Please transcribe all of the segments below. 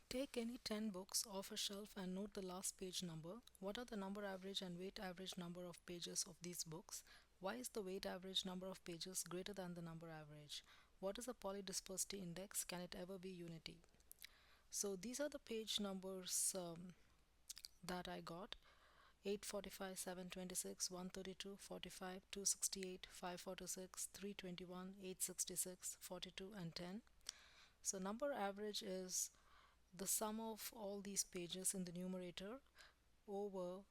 Take any 10 books off a shelf and note the last page number. What are the number average and weight average number of pages of these books? Why is the weight average number of pages greater than the number average? What is a polydispersity index? Can it ever be unity? So these are the page numbers that I got: 845, 726, 132, 45, 268, 546, 321, 866, 42, and 10. So number average is the sum of all these pages in the numerator over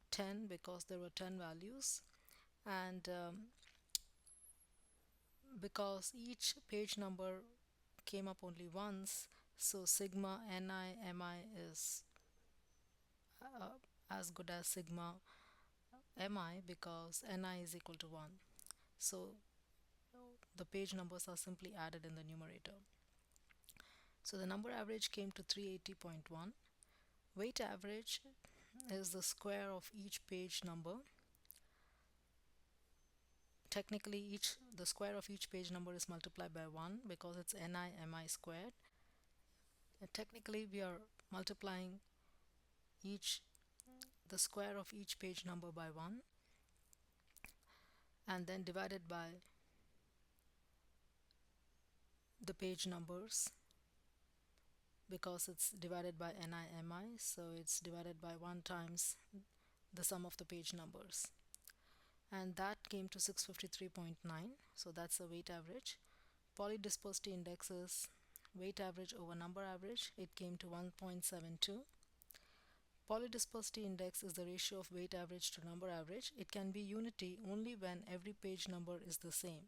10, because there were 10 values, and because each page number came up only once, so sigma ni mi is as good as sigma mi, because ni is equal to 1. So the page numbers are simply added in the numerator. So the number average came to 380.1. Weight average is the square of each page number. Technically, each the square of each page number is multiplied by 1 because it's ni mi squared. And technically, we are multiplying each the square of each page number by 1 and then divided by the page numbers, because it's divided by ni mi, so it's divided by 1 times the sum of the page numbers, and that came to 653.9. So that's the weight average. Polydispersity index is weight average over number average. It came to 1.72. Polydispersity index is the ratio of weight average to number average. It can be unity only when every page number is the same.